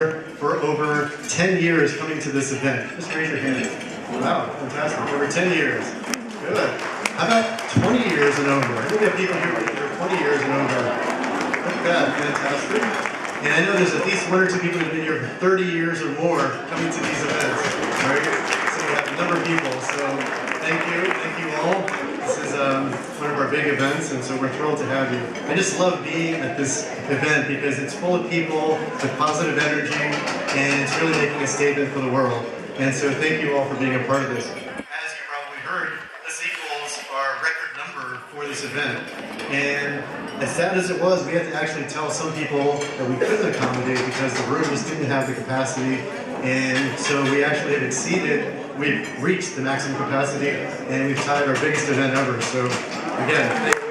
for over 10 years coming to this event. Just raise your hand. Wow, fantastic. Over 10 years. Good. How about 20 years and over? I think we have people here for 20 years and over. Look at that. Fantastic. And I know there's at least one or two people who have been here for 30 years or more coming to these events. Right? So we have a number of people. So thank you. Thank you all. This is one of our big events, and so we're thrilled to have you. I just love being at this event because it's full of people with positive energy, and it's really making a statement for the world. And so thank you all for being a part of this. As you probably heard, this equals our record number for this event. And as sad as it was, we had to actually tell some people that we couldn't accommodate because the room just didn't have the capacity. And so we actually had we've reached the maximum capacity, and we've tied our biggest event ever. So again, thank you.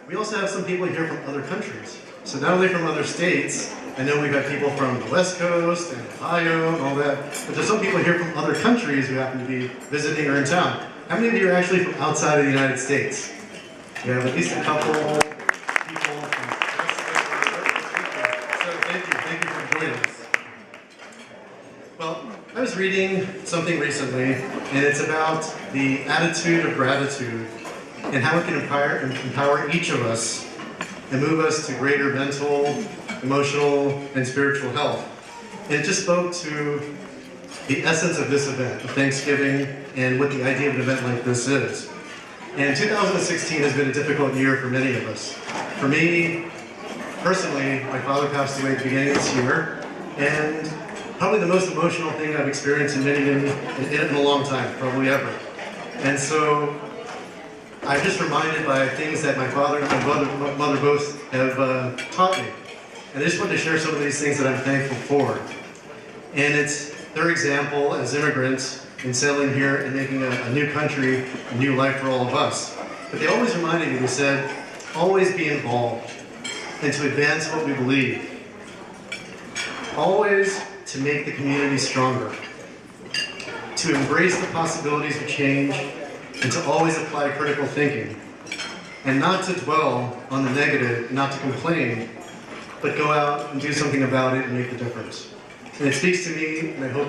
We also have some people here from other countries. So not only from other states, I know we've got people from the West Coast and Ohio and all that, but there's some people here from other countries who happen to be visiting or in town. How many of you are actually from outside of the United States? We have at least a couple people from so thank you for joining us. Well, I was reading something recently, and it's about the attitude of gratitude and how it can empower each of us and move us to greater mental, emotional, and spiritual health. And it just spoke to the essence of this event, of Thanksgiving, and what the idea of an event like this is. And 2016 has been a difficult year for many of us. For me, personally, my father passed away at the beginning of this year, and probably the most emotional thing I've experienced in a long time, probably ever. And so I'm just reminded by things that my father and my mother both have taught me. And I just wanted to share some of these things that I'm thankful for. And it's their example as immigrants in settling here and making a new country, a new life for all of us. But they always reminded me, they said, always be involved and to advance what we believe. Always to make the community stronger. To embrace the possibilities of change and to always apply critical thinking. And not to dwell on the negative, not to complain, but go out and do something about it and make the difference. And it speaks to me, and I hope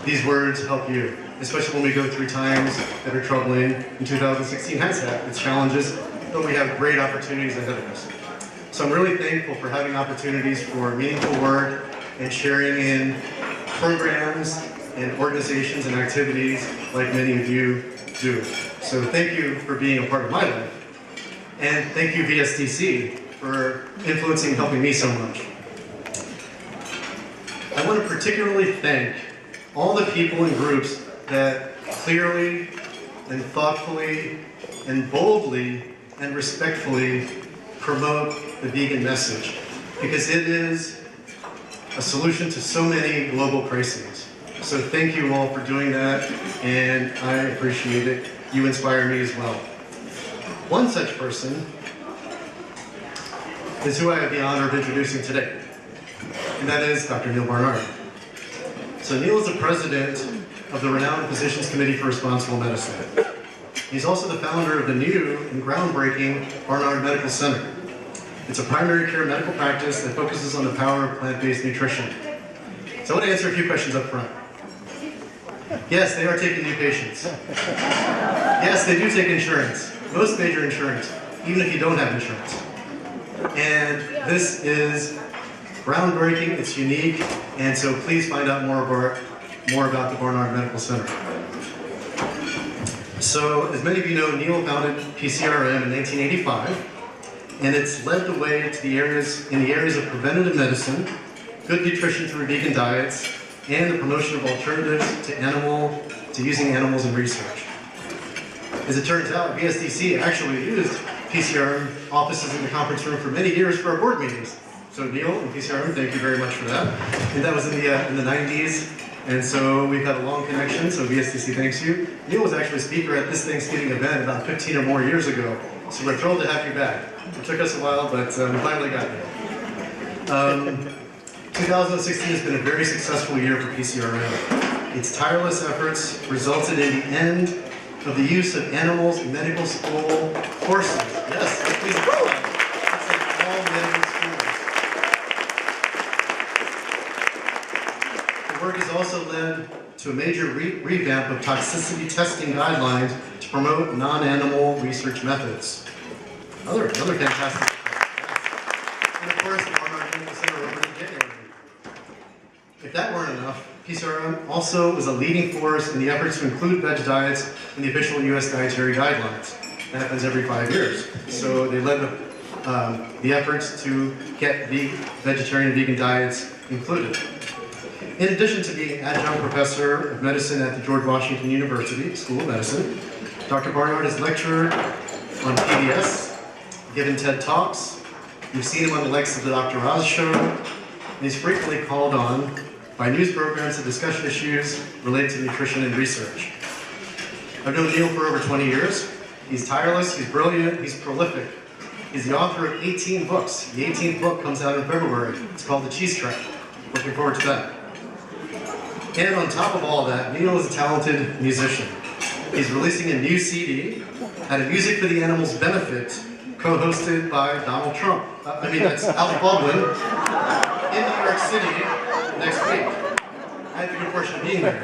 these words help you, especially when we go through times that are troubling. And 2016 has had its challenges, but we have great opportunities ahead of us. So I'm really thankful for having opportunities for meaningful work and sharing in programs and organizations and activities like many of you do. So thank you for being a part of my life. And thank you, VSDC, for influencing and helping me so much. I want to particularly thank all the people and groups that clearly and thoughtfully and boldly and respectfully promote the vegan message, because it is a solution to so many global crises. So thank you all for doing that, and I appreciate it. You inspire me as well. One such person is who I have the honor of introducing today, and that is Dr. Neil Barnard. So Neil is the president of the renowned Physicians Committee for Responsible Medicine. He's also the founder of the new and groundbreaking Barnard Medical Center. It's a primary care medical practice that focuses on the power of plant-based nutrition. So I want to answer a few questions up front. Yes, they are taking new patients. Yes, they do take insurance. Most major insurance, even if you don't have insurance. And this is groundbreaking, it's unique, and so please find out more about the Barnard Medical Center. So, as many of you know, Neil founded PCRM in 1985, and it's led the way to the areas of preventative medicine, good nutrition through vegan diets, and the promotion of alternatives to using animals in research. As it turns out, VSDC actually used PCRM offices in the conference room for many years for our board meetings. So Neil and PCRM, thank you very much for that. And that was in the 90s, and so we've had a long connection, so VSDC thanks you. Neil was actually a speaker at this Thanksgiving event about 15 or more years ago, so we're thrilled to have you back. It took us a while, but we finally got you. 2016 has been a very successful year for PCRM. Its tireless efforts resulted in the end of the use of animals in medical school courses. Yes, please. to a major revamp of toxicity testing guidelines to promote non-animal research methods. Another fantastic. And of course, the Barnard Animal Center opened in January. If that weren't enough, PCRM also was a leading force in the efforts to include veg diets in the official U.S. dietary guidelines. That happens every 5 years. So they led the efforts to get vegetarian and vegan diets included. In addition to being adjunct professor of medicine at the George Washington University School of Medicine, Dr. Barnard has lectured on PBS, given TED Talks. You've seen him on the likes of the Dr. Oz Show, and he's frequently called on by news programs to discuss issues related to nutrition and research. I've known Neil for over 20 years. He's tireless, he's brilliant, he's prolific. He's the author of 18 books. The 18th book comes out in February. It's called The Cheese Trap. Looking forward to that. And on top of all that, Neil is a talented musician. He's releasing a new CD at a Music for the Animals benefit co-hosted by Donald Trump. That's Alec Baldwin in New York City next week. I had the good fortune of being there.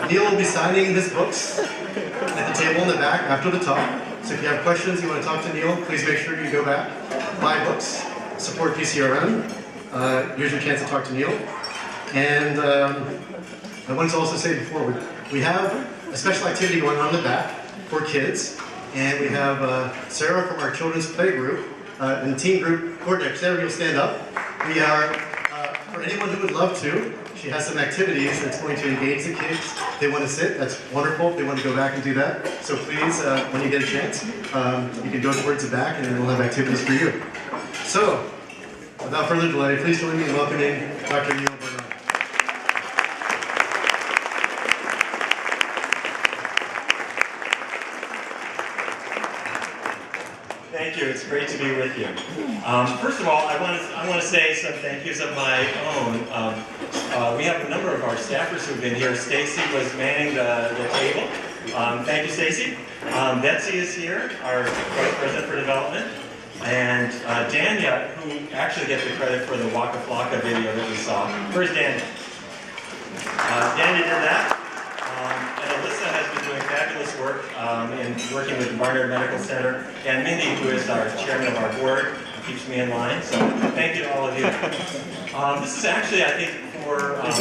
Neil will be signing his books at the table in the back after the talk. So if you have questions, you want to talk to Neil, please make sure you go back, buy books, support PCRM. Here's your chance to talk to Neil. And I wanted to also say before, we have a special activity going on in the back for kids. And we have Sarah from our children's play group and the team group coordinator. Sarah, you'll stand up. We are, for anyone who would love to, she has some activities that's going to engage the kids. If they want to sit, that's wonderful. If they want to go back and do that. So please, when you get a chance, you can go towards the back and then we'll have activities for you. So, without further delay, please join me in welcoming Dr. Neil Barnard. Thank you. It's great to be with you. First of all, I want to say some thank yous of my own. We have a number of our staffers who've been here. Stacy was manning the table. Thank you, Stacy. Betsy is here, our Vice President for Development. And Dania, who actually gets the credit for the Waka Flocka video that we saw. Where's Dania? Dania did that. And Alyssa has been doing fabulous work in working with the Barnard Medical Center. And Mindy, who is our chairman of our board, keeps me in line. So thank you to all of you. This is actually, I think, for the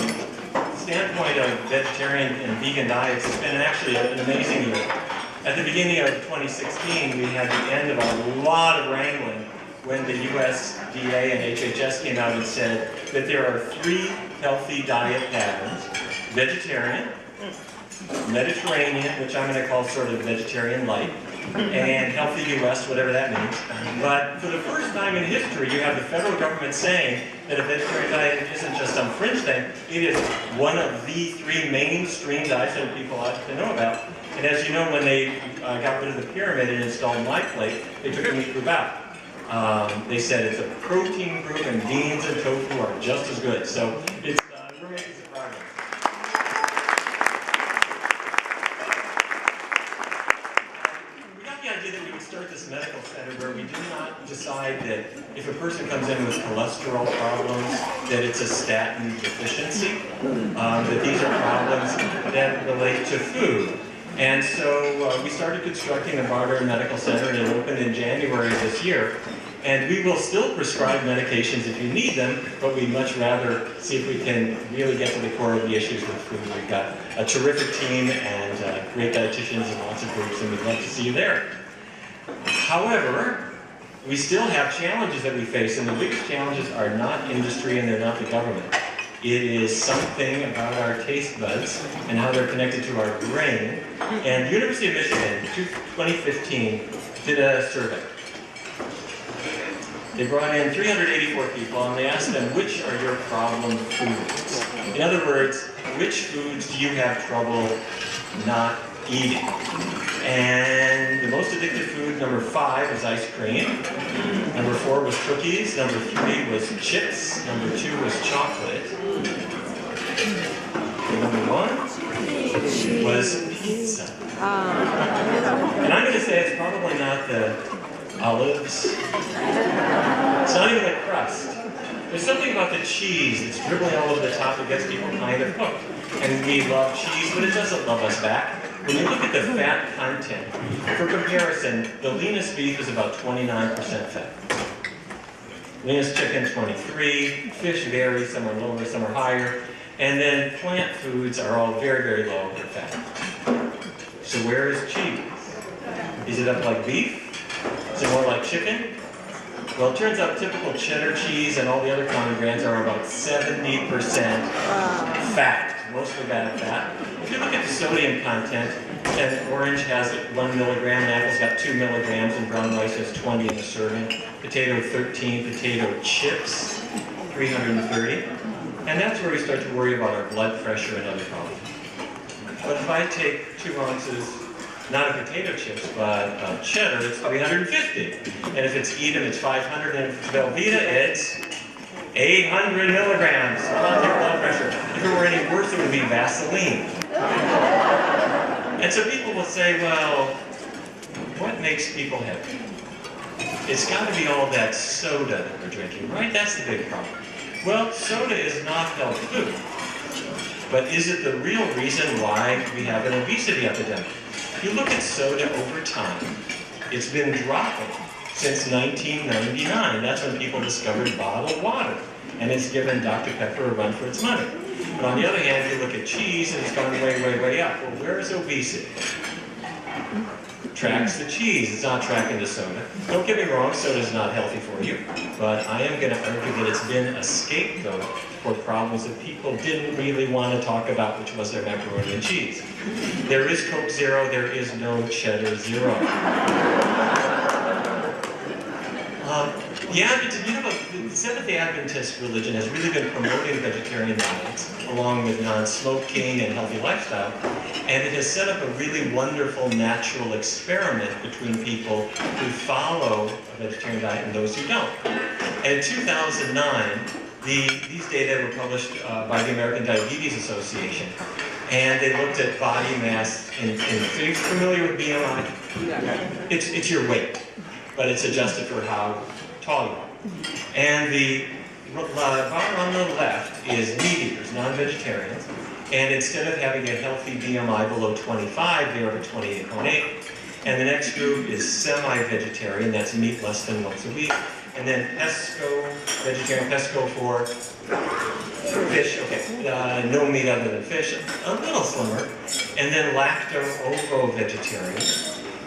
standpoint of vegetarian and vegan diets, it's been actually an amazing year. At the beginning of 2016, we had the end of a lot of wrangling when the USDA and HHS came out and said that there are 3 healthy diet patterns: vegetarian, Mediterranean, which I'm going to call sort of vegetarian light, and healthy US, whatever that means. But for the first time in history, you have the federal government saying that a vegetarian diet isn't just some fringe thing, it is one of the 3 mainstream diets that people ought to know about. And as you know, when they got rid of the pyramid and installed My Plate, they took the meat group out. They said it's a protein group and beans and tofu are just as good. So it's, we're making some progress. We got the idea that we would start this medical center where we do not decide that if a person comes in with cholesterol problems, that it's a statin deficiency, that these are problems that relate to food. And so we started constructing the Barnard Medical Center, and it opened in January this year. And we will still prescribe medications if you need them, but we'd much rather see if we can really get to the core of the issues with food. We've got a terrific team and great dietitians and lots of groups, and we'd love to see you there. However, we still have challenges that we face, and the biggest challenges are not industry and they're not the government. It is something about our taste buds and how they're connected to our brain. And the University of Michigan, in 2015, did a survey. They brought in 384 people and they asked them, which are your problem foods? In other words, which foods do you have trouble not eating? And the most addictive food, number 5, was ice cream. Number 4 was cookies. Number 3 was chips. Number 2 was chocolate. And number 1 was pizza. And I'm going to say it's probably not the olives. It's not even the crust. There's something about the cheese that's dribbling all over the top that gets people kind of hooked. and we love cheese, but it doesn't love us back. When you look at the fat content, for comparison, the leanest beef is about 29% fat. Leanest chicken, 23. Fish vary, some are lower, some are higher. And then plant foods are all very, very low in fat. So where is cheese? Is it up like beef? Is it more like chicken? Well, it turns out typical cheddar cheese and all the other common brands are about 70% fat, mostly bad fat. If you look at the sodium content, and orange has 1 milligram, and apple's got 2 milligrams, and brown rice has 20 in a serving. Potato 13, potato chips 330. And that's where we start to worry about our blood pressure and other problems. But if I take 2 ounces, not of potato chips, but cheddar, it's 350. And if it's Edam, it's 500, and if it's Velveeta, it's 800 milligrams. Positive blood pressure. If it were any worse, it would be Vaseline. And so people will say, well, what makes people happy? It's got to be all that soda that we're drinking, right? That's the big problem. Well, soda is not health food. But is it the real reason why we have an obesity epidemic? If you look at soda over time, it's been dropping since 1999. That's when people discovered bottled water. And it's given Dr. Pepper a run for its money. But on the other hand, you look at cheese and it's gone way, way, way up. Well, where is obesity? Tracks the cheese. It's not tracking the soda. Don't get me wrong, soda is not healthy for you. But I am going to argue that it's been a scapegoat for problems that people didn't really want to talk about, which was their macaroni and cheese. There is Coke Zero. There is no Cheddar Zero. The Seventh-day Adventist religion has really been promoting vegetarian diets, along with non-smoking and healthy lifestyle, and it has set up a really wonderful natural experiment between people who follow a vegetarian diet and those who don't. And in 2009, these data were published by the American Diabetes Association, and they looked at body mass in are you familiar with BMI? It's your weight, but it's adjusted for how tall you are. And the bar on the left is meat eaters, non-vegetarians, and instead of having a healthy BMI below 25, they're at 28.8. And the next group is semi-vegetarian, that's meat less than once a week. And then pesco, vegetarian pesco for fish, okay, no meat other than fish, a little slimmer. And then lacto-ovo-vegetarian.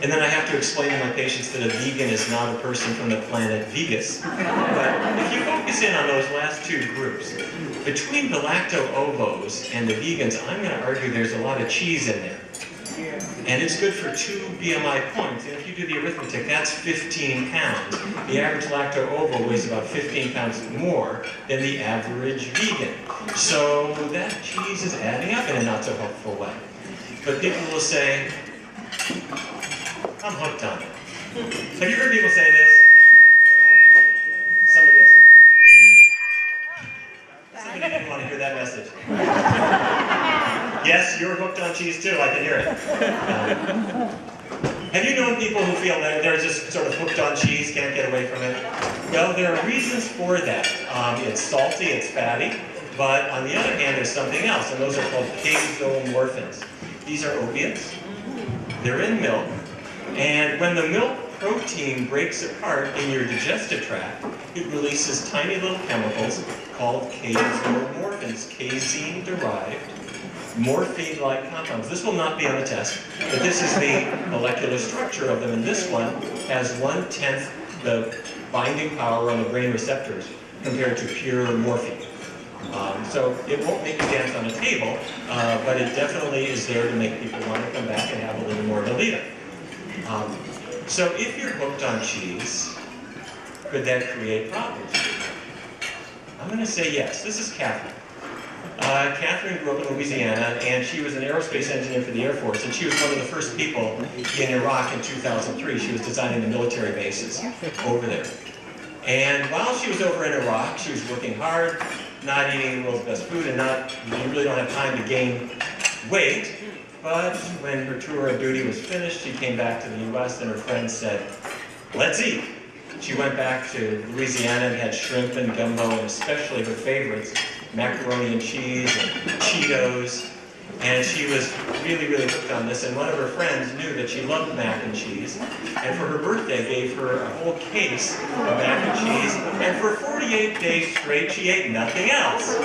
And then I have to explain to my patients that a vegan is not a person from the planet Vegas. But if you focus in on those last 2 groups, between the lacto-ovos and the vegans, I'm going to argue there's a lot of cheese in there. And it's good for 2 BMI points. And if you do the arithmetic, that's 15 pounds. The average lacto-ovo weighs about 15 pounds more than the average vegan. So that cheese is adding up in a not so helpful way. But people will say, I'm hooked on it. Have you heard people say this? Somebody else. Somebody didn't want to hear that message. Yes, you're hooked on cheese too, I can hear it. Have you known people who feel that they're just sort of hooked on cheese, can't get away from it? Well, there are reasons for that. It's salty, it's fatty, but on the other hand, there's something else, and those are called casomorphins. These are opiates. They're in milk. And when the milk protein breaks apart in your digestive tract, it releases tiny little chemicals called casomorphins, casein-derived, morphine-like compounds. This will not be on the test, but this is the molecular structure of them, and this one has 1/10 the binding power on the brain receptors compared to pure morphine. So it won't make you dance on a table, but it definitely is there to make people want to come back and have a little more Velveeta. So if you're hooked on cheese, could that create problems? I'm going to say yes. This is Catherine. Catherine grew up in Louisiana, and she was an aerospace engineer for the Air Force, and she was one of the first people in Iraq in 2003. She was designing the military bases over there. And while she was over in Iraq, she was working hard, not eating the world's best food, and you really don't have time to gain weight. But when her tour of duty was finished, she came back to the U.S. and her friends said, let's eat. She went back to Louisiana and had shrimp and gumbo, and especially her favorites, macaroni and cheese and Cheetos. And she was really, really hooked on this, and one of her friends knew that she loved mac and cheese, and for her birthday gave her a whole case of mac and cheese, and for 48 days straight she ate nothing else.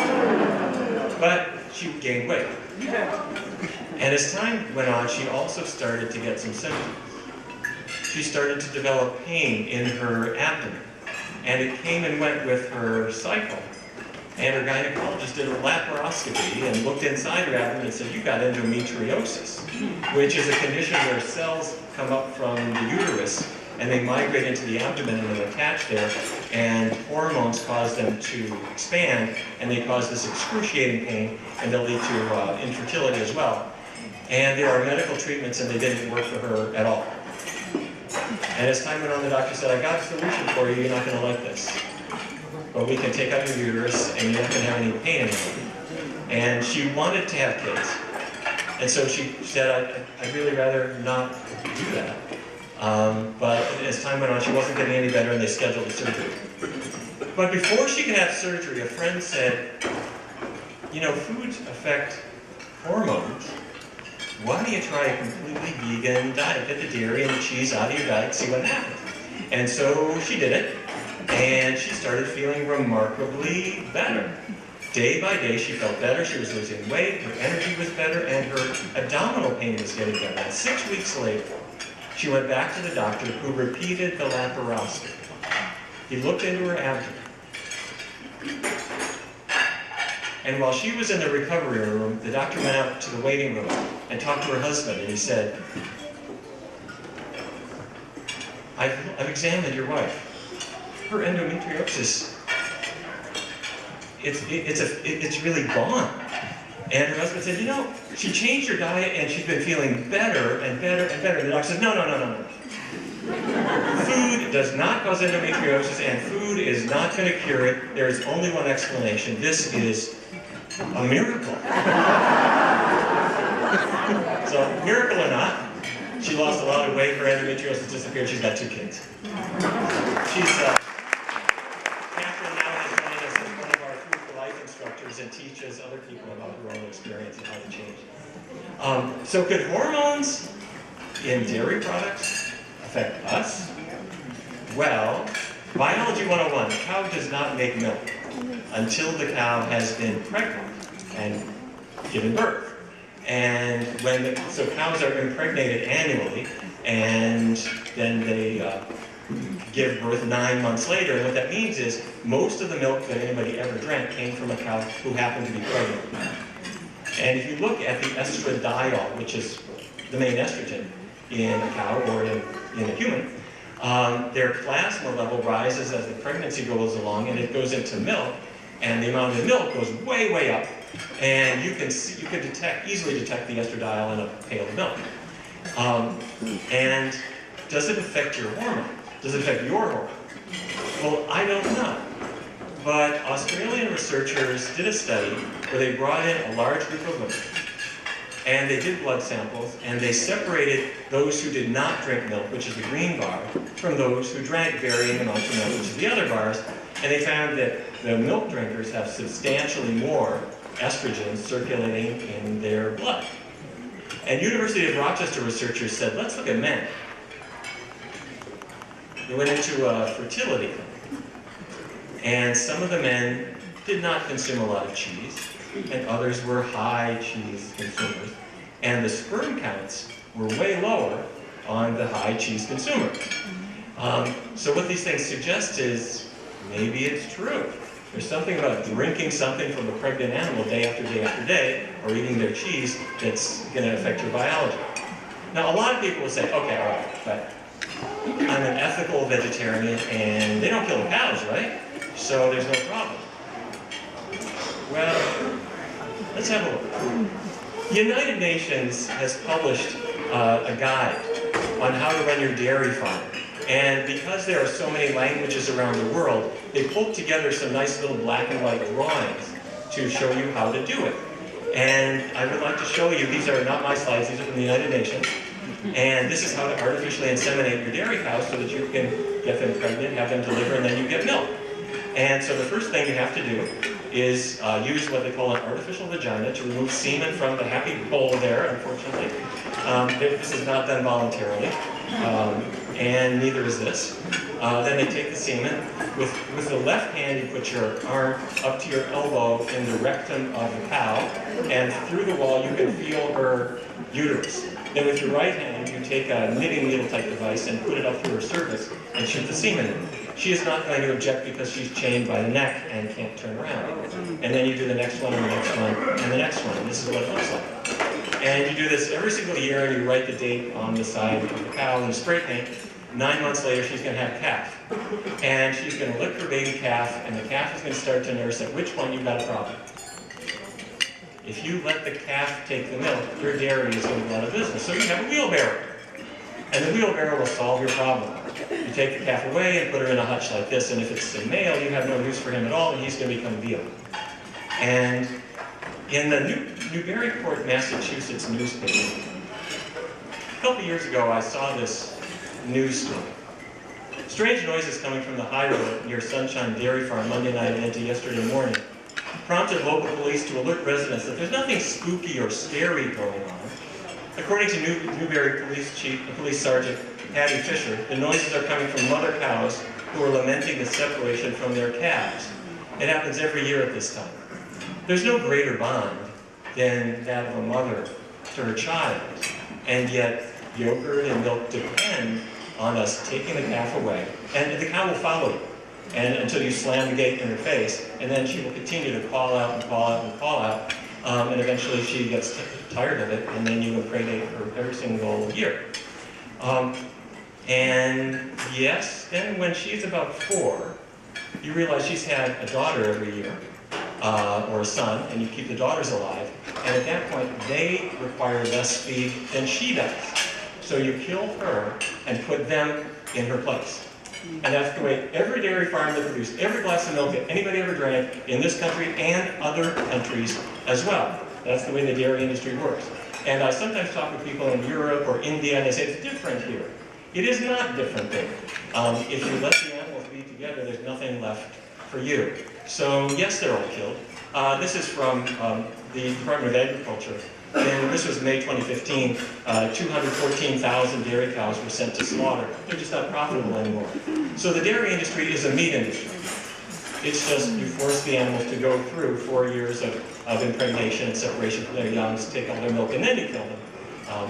But she gained weight. And as time went on, she also started to get some symptoms. She started to develop pain in her abdomen, and it came and went with her cycle. And her gynecologist did a laparoscopy and looked inside her abdomen and said, "You've got endometriosis," which is a condition where cells come up from the uterus and they migrate into the abdomen and they attach there, and hormones cause them to expand, and they cause this excruciating pain, and they'll lead to infertility as well. And there are medical treatments, and they didn't work for her at all. And as time went on, the doctor said, "I got a solution for you, you're not going to like this. But we can take out your uterus and you're not going to have any pain anymore." And she wanted to have kids. And so she said, I'd really rather not do that. But as time went on, she wasn't getting any better, and they scheduled a surgery. But before she could have surgery, a friend said, "You know, foods affect hormones. Why don't you try a completely vegan diet? Get the dairy and the cheese out of your diet, see what happens." And so she did it. And she started feeling remarkably better. Day by day, she felt better. She was losing weight, her energy was better, and her abdominal pain was getting better. And 6 weeks later, she went back to the doctor, who repeated the laparoscopy. He looked into her abdomen. And while she was in the recovery room, the doctor went out to the waiting room and talked to her husband, and he said, I've examined your wife. Her endometriosis, it's really gone." And her husband said, "You know, she changed her diet and she's been feeling better and better and better." And the doctor said, No. Food does not cause endometriosis, and food is not going to cure it. There is only one explanation. This is a miracle. So, miracle or not, she lost a lot of weight, her endometriosis disappeared, she's got 2 kids. And teaches other people about her own experience and how to change. So could hormones in dairy products affect us? Well, Biology 101, the cow does not make milk until the cow has been pregnant and given birth. And so cows are impregnated annually, and then they give birth 9 months later, and what that means is most of the milk that anybody ever drank came from a cow who happened to be pregnant. And if you look at the estradiol, which is the main estrogen in a cow or in a human, their plasma level rises as the pregnancy goes along, and it goes into milk, and the amount of milk goes way, way up, and you can easily detect the estradiol in a pail of milk. And does it affect your hormone? Does it affect your hormone? Well, I don't know. But Australian researchers did a study where they brought in a large group of women, and they did blood samples, and they separated those who did not drink milk, which is the green bar, from those who drank varying amounts of milk, which is the other bars, and they found that the milk drinkers have substantially more estrogen circulating in their blood. And University of Rochester researchers said, let's look at men. They went into a fertility clinic, and some of the men did not consume a lot of cheese, and others were high cheese consumers, and the sperm counts were way lower on the high cheese consumer. So what these things suggest is maybe it's true. There's something about drinking something from a pregnant animal day after day after day, or eating their cheese, that's going to affect your biology. Now, a lot of people will say, okay, all right, but I'm an ethical vegetarian, and they don't kill the cows, right? So there's no problem. Well, let's have a look. The United Nations has published a guide on how to run your dairy farm. And because there are so many languages around the world, they pulled together some nice little black and white drawings to show you how to do it. And I would like to show you, these are not my slides, these are from the United Nations. And this is how to artificially inseminate your dairy cows so that you can get them pregnant, have them deliver, and then you get milk. And so the first thing you have to do is use what they call an artificial vagina to remove semen from the happy bowl there, unfortunately. This is not done voluntarily, and neither is this. Then they take the semen. With the left hand, you put your arm up to your elbow in the rectum of the cow, and through the wall you can feel her uterus. Then with your right hand, you take a knitting needle type device and put it up through her cervix and shoot the semen in. She is not going to object because she's chained by the neck and can't turn around. And then you do the next one and the next one and the next one, and this is what it looks like. And you do this every single year, and you write the date on the side of the cow in spray paint. 9 months later, she's going to have a calf. And she's going to lick her baby calf, and the calf is going to start to nurse. At which point you've got a problem. If you let the calf take the milk, your dairy is going to go out of business. So you have a wheelbarrow. And the wheelbarrow will solve your problem. You take the calf away and put her in a hutch like this, and if it's a male, you have no use for him at all, and he's going to become veal. And in the Newburyport, Massachusetts newspaper, a couple years ago, I saw this news story. Strange noises coming from the high road near Sunshine Dairy Farm Monday night and into yesterday morning prompted local police to alert residents that there's nothing spooky or scary going on. According to Newbury Police Sergeant Patty Fisher, the noises are coming from mother cows who are lamenting the separation from their calves. It happens every year at this time. There's no greater bond than that of a mother to her child, and yet yogurt and milk depend on us taking the calf away, and the cow will follow you, and until you slam the gate in her face, and then she will continue to call out and call out and call out, and eventually she gets tired of it, and then you impregnate her every single year. And yes, then when she's about 4, you realize she's had a daughter every year, or a son, and you keep the daughters alive, and at that point they require less feed than she does. So you kill her and put them in her place. And that's the way every dairy farm that produced every glass of milk that anybody ever drank in this country and other countries as well. That's the way the dairy industry works. And I sometimes talk with people in Europe or India, and they say it's different here. It is not different there. If you let the animals be together, there's nothing left for you. So yes, they're all killed. This is from the Department of Agriculture. And this was May 2015, 214,000 dairy cows were sent to slaughter. They're just not profitable anymore. So the dairy industry is a meat industry. It's just you force the animals to go through 4 years of impregnation and separation from their young, take all their milk, and then you kill them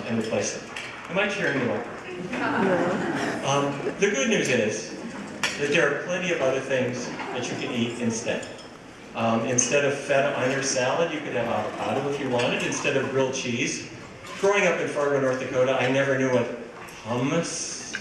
and replace them. Am I cheering you up? The good news is that there are plenty of other things that you can eat instead. Instead of feta on your salad, you could have avocado if you wanted, instead of grilled cheese. Growing up in Fargo, North Dakota, I never knew what hummus